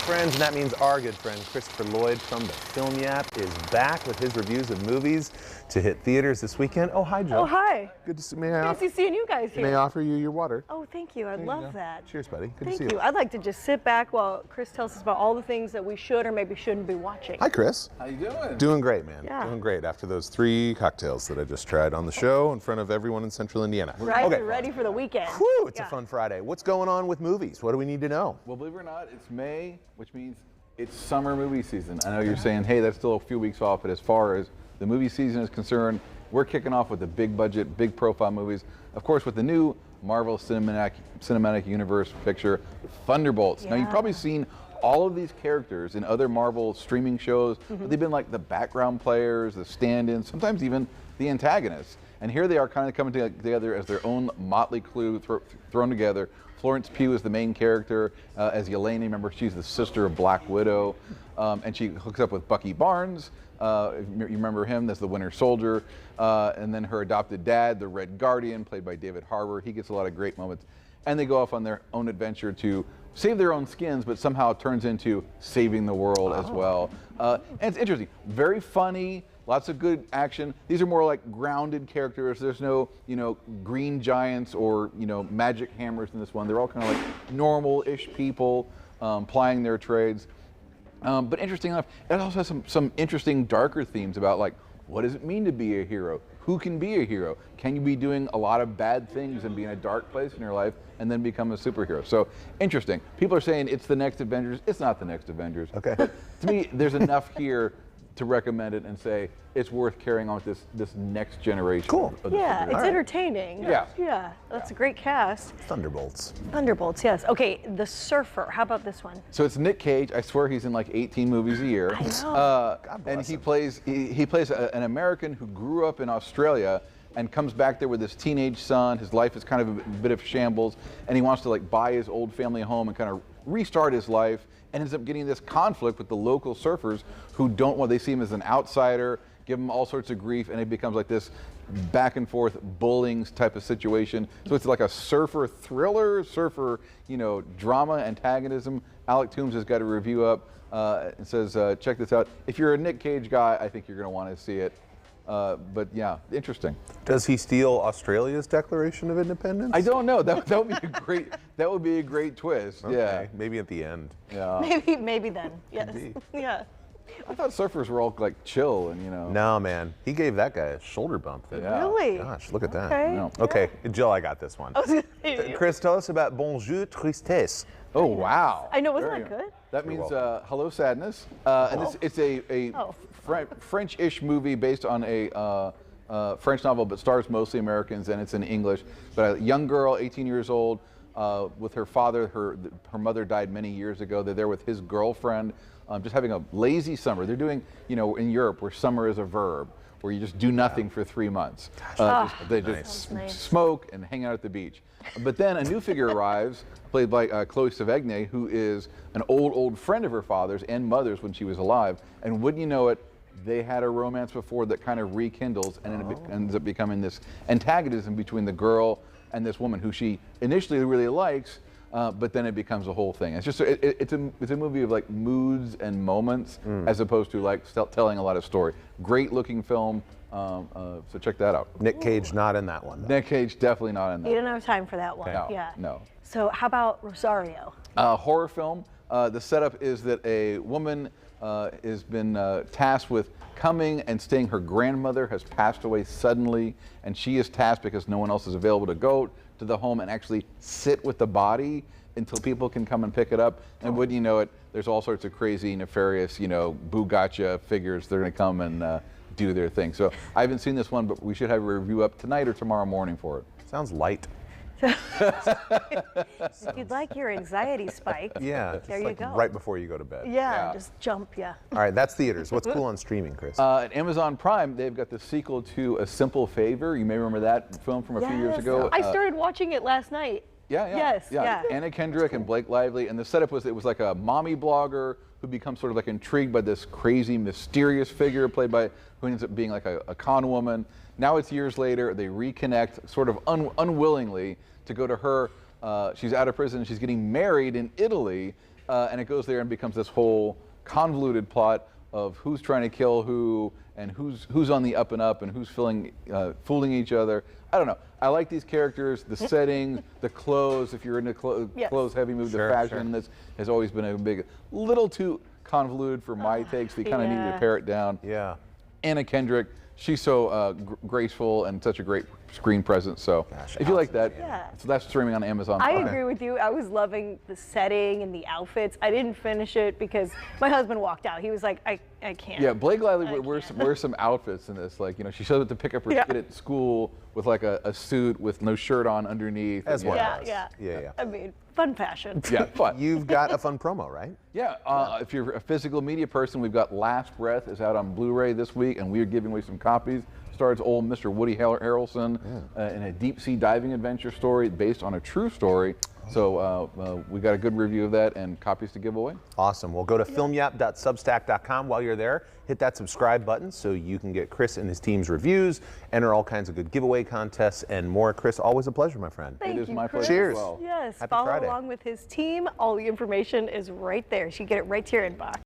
friends, and that means our good friend Christopher Lloyd from the Film Yap is back with his reviews of movies to hit theaters this weekend. Oh, hi, Joe. Oh, hi. Good to see you. Nice to see you guys here. May I offer you your water? Oh, thank you. I'd love that. Cheers, buddy. Good Thank to see you. I'd like to just sit back while Chris tells us about all the things that we should or maybe shouldn't be watching. Hi, Chris. How you doing? Doing great, man. Yeah. Doing great after those 3 cocktails that I just tried on the show in front of everyone in Central Indiana. Right? Okay. We're ready for the weekend. Whew, it's Yeah. a fun Friday. What's going on with movies? What do we need to know? Well, believe it or not, it's May, which means it's summer movie season. I know you're saying, hey, that's still a few weeks off, but as far as the movie season is concerned, we're kicking off with the big budget, big profile movies. Of course, with the new Marvel Cinematic Universe picture, Thunderbolts. Now, you've probably seen all of these characters in other Marvel streaming shows, but they've been like the background players, the stand-ins, sometimes even the antagonists. And here they are kind of coming together as their own motley crew thrown together. Florence Pugh is the main character as Yelena. Remember, she's the sister of Black Widow. And she hooks up with Bucky Barnes. You remember him as the Winter Soldier. And then her adopted dad, the Red Guardian, played by David Harbour. He gets a lot of great moments. And they go off on their own adventure to save their own skins, but somehow it turns into saving the world as well. And it's interesting. Very funny. Lots of good action. These are more like grounded characters. There's no, green giants or, magic hammers in this one. They're all kind of like normal-ish people plying their trades. But interesting enough, it also has some interesting darker themes about like, what does it mean to be a hero? Who can be a hero? Can you be doing a lot of bad things and be in a dark place in your life and then become a superhero? So interesting. People are saying it's the next Avengers. It's not the next Avengers. Okay. But to me, there's enough here to recommend it and say it's worth carrying on with this next generation. Cool. Of the Yeah, superheroes. it's entertaining. Yeah. Yeah, that's a great cast. Thunderbolts. Thunderbolts, yes. Okay, The Surfer. How about this one? So it's Nick Cage. I swear he's in like 18 movies a year. I know. God And bless he him. plays an American who grew up in Australia and comes back there with his teenage son. His life is kind of a bit of shambles, and he wants to like buy his old family home and kind of restart his life, and ends up getting this conflict with the local surfers who they see him as an outsider, give him all sorts of grief, and it becomes like this back and forth bullying type of situation. So it's like a surfer thriller, drama, antagonism. Alec Toombs has got a review up and says, check this out. If you're a Nick Cage guy, I think you're going to want to see it. But yeah, interesting. Does he steal Australia's Declaration of Independence? I don't know. That would be a great twist. Okay, Yeah. maybe at the end. Yeah. Maybe then. Yes. Indeed. Yeah. I thought surfers were all like chill and No, man. He gave that guy a shoulder bump. Yeah. Really? Gosh, look at that. Okay. No. Okay, Jill, I got this one. I was gonna say- Chris, tell us about Bonjour Tristesse. Oh wow. I know, wasn't Very that good? That You're means welcome. hello sadness. And it's a Oh. French-ish movie based on a French novel, but stars mostly Americans, and it's in English. But a young girl, 18 years old, with her father. Her mother died many years ago. They're there with his girlfriend, just having a lazy summer. They're doing, in Europe, where summer is a verb, where you just do nothing for 3 months. They just nice. smoke and hang out at the beach. But then a new figure arrives, played by Chloe Sevigny, who is an old friend of her father's and mother's when she was alive. And wouldn't you know it, they had a romance before that kind of rekindles, and it ends up becoming this antagonism between the girl and this woman who she initially really likes, but then it becomes a whole thing. It's just it's a movie of like moods and moments as opposed to like telling a lot of story. Great looking film. So check that out. Nick Cage not in that one, though. Nick Cage definitely not in You that. didn't have time for that one. No, Yeah. no. So how about Rosario? Horror film. The setup is that a woman has been tasked with coming and staying. Her grandmother has passed away suddenly, and she is tasked because no one else is available to go to the home and actually sit with the body until people can come and pick it up. And wouldn't you know it, there's all sorts of crazy, nefarious, Bugatti figures. They're going to come and do their thing. So I haven't seen this one, but we should have a review up tonight or tomorrow morning for it. Sounds light. If you'd like your anxiety spike, Yeah, just there you like go. right before you go to bed. Yeah, Yeah. just jump, yeah. All right, that's theaters. What's cool on streaming, Chris? At Amazon Prime, they've got the sequel to A Simple Favor. You may remember that film from a few years Yes. ago. I started watching it last night. Yeah. Yes, yeah. Anna Kendrick and Blake Lively, and the setup was it was like a mommy blogger who becomes sort of like intrigued by this crazy, mysterious figure played by who ends up being like a con woman. Now it's years later, they reconnect, sort of unwillingly, to go to her. She's out of prison. She's getting married in Italy, and it goes there and becomes this whole convoluted plot of who's trying to kill who and who's on the up and up and who's fooling each other. I don't know. I like these characters, the settings, the clothes. If you're into clothes heavy movie, the fashion this has always been a little too convoluted for my takes. So you kind of needed to pare it down. Yeah. Anna Kendrick, she's so graceful and such a great screen presence. So if you like that, so that's streaming on Amazon. I agree with you. I was loving the setting and the outfits. I didn't finish it because my husband walked out. He was like, I can't. Yeah, Blake Lively wears some outfits in this. Like, she shows up to pick up her kid at school with like a suit with no shirt on underneath. As well. Yeah. I mean, fun fashion. Yeah, fun. You've got a fun promo, right? Yeah, if you're a physical media person, we've got Last Breath is out on Blu-ray this week, and we are giving away some copies. Stars old Mr. Woody Harrelson in a deep-sea diving adventure story based on a true story. So we got a good review of that and copies to give away. Awesome. Well, go to filmyap.substack.com while you're there. Hit that subscribe button so you can get Chris and his team's reviews, enter all kinds of good giveaway contests, and more. Chris, always a pleasure, my friend. Thank it is you, my Chris. pleasure Cheers. as well. Yes, Happy follow Friday. along with his team. All the information is right there. So you get it right to your inbox.